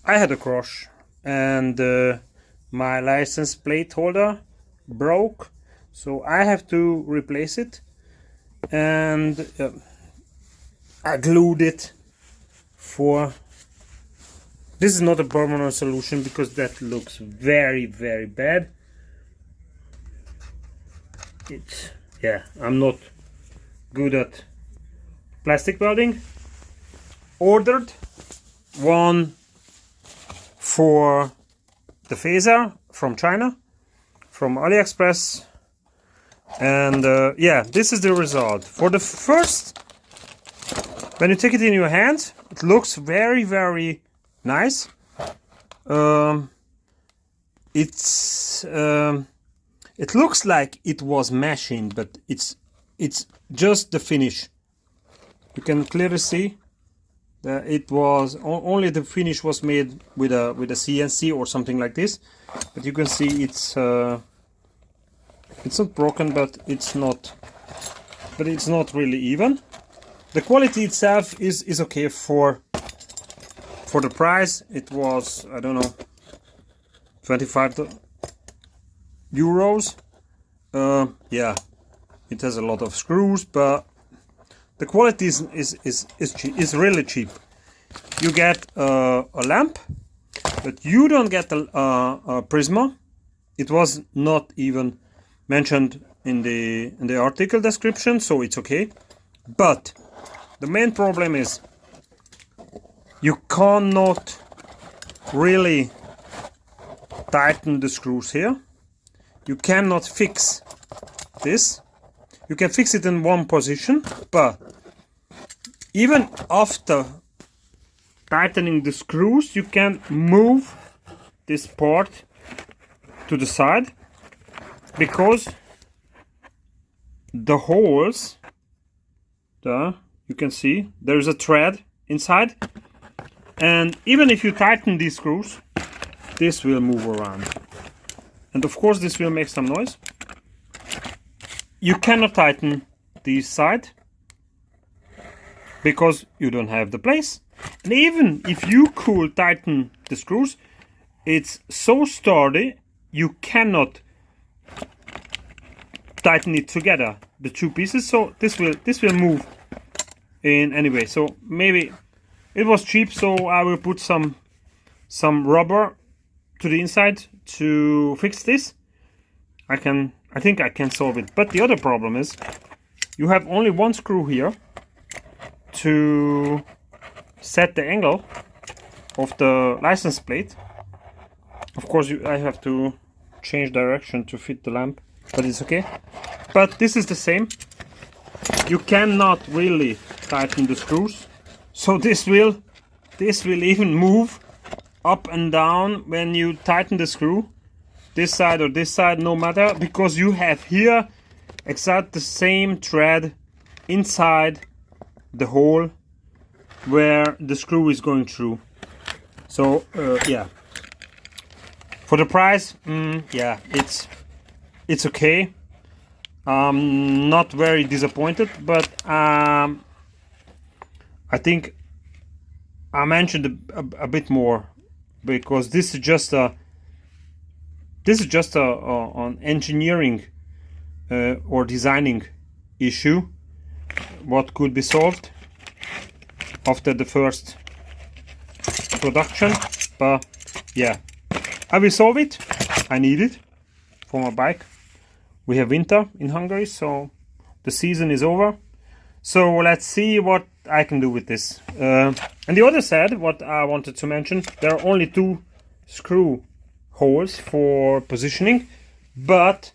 I had a crash and my license plate holder broke, so I have to replace it, and I glued it for. This is not a permanent solution because that looks very bad. I'm not good at plastic welding. Ordered one for the phaser from China, from Aliexpress, and this is the result. For the first, when you take it in your hand, it looks very nice. It looks like it was machined, but it's just the finish. You can clearly see that it was only the finish was made with a CNC or something like this. But you can see it's not broken, but it's not really even. The quality itself is okay for the price. It was, I don't know, 25 euros. It has a lot of screws, but the quality is really cheap. You get a lamp, but you don't get a prisma. It was not even mentioned in the article description, so it's okay. But the main problem is you cannot really tighten the screws here. You cannot fix this. You can fix it in one position, but even after tightening the screws, you can move this part to the side, because the holes there, you can see there is a thread inside, and even if you tighten these screws, this will move around, and of course this will make some noise. You cannot tighten this side because you don't have the place, and even if you could tighten the screws, it's so sturdy you cannot tighten it together, the two pieces, so this will move in anyway. So maybe it was cheap, so I will put some rubber to the inside to fix this. I think I can solve it. But the other problem is you have only one screw here to set the angle of the license plate. Of course I have to change direction to fit the lamp, but it's okay. But this is the same. You cannot really tighten the screws, so this will even move up and down when you tighten the screw, this side or this side, no matter, because you have here exact the same thread inside the hole where the screw is going through. So for the price, it's okay. I'm not very disappointed, but I think I mentioned a bit more, because this is just an engineering or designing issue what could be solved after the first production. But yeah, I will solve it. I need it for my bike. We have winter in Hungary, so the season is over. So let's see what I can do with this. And the other side, what I wanted to mention, there are only 2 screw holes for positioning, but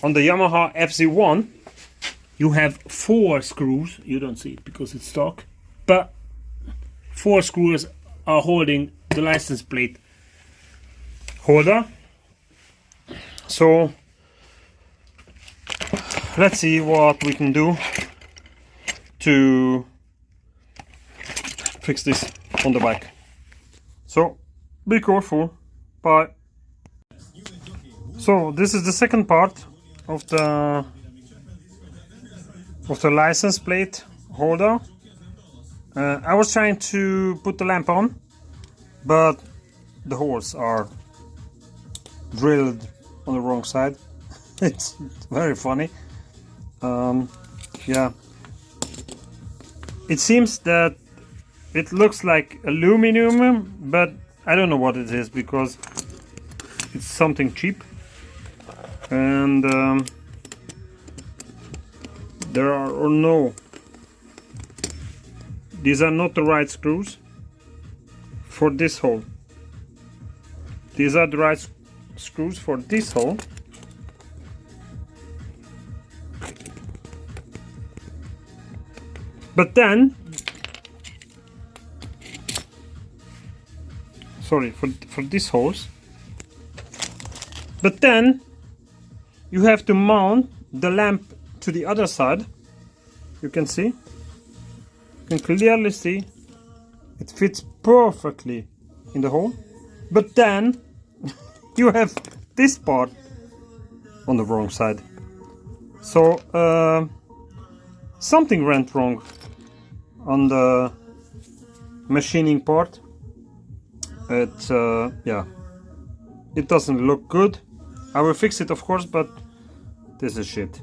on the Yamaha FZ1 you have 4 screws. You don't see it because it's stock, but 4 screws are holding the license plate holder. So let's see what we can do to fix this on the bike. So be careful. Bye. So this is the second part of the license plate holder. I was trying to put the lamp on, but the holes are drilled on the wrong side. It's very funny. Yeah, it seems that it looks like aluminum, but I don't know what it is because it's something cheap. And there are no, these are not the right screws for this hole. These are the right screws for this hole. But then, sorry, for these holes. But then you have to mount the lamp to the other side. You can see, you can clearly see it fits perfectly in the hole. But then you have this part on the wrong side. So something went wrong on the machining part. Yeah, it doesn't look good. I will fix it, of course, but this is shit.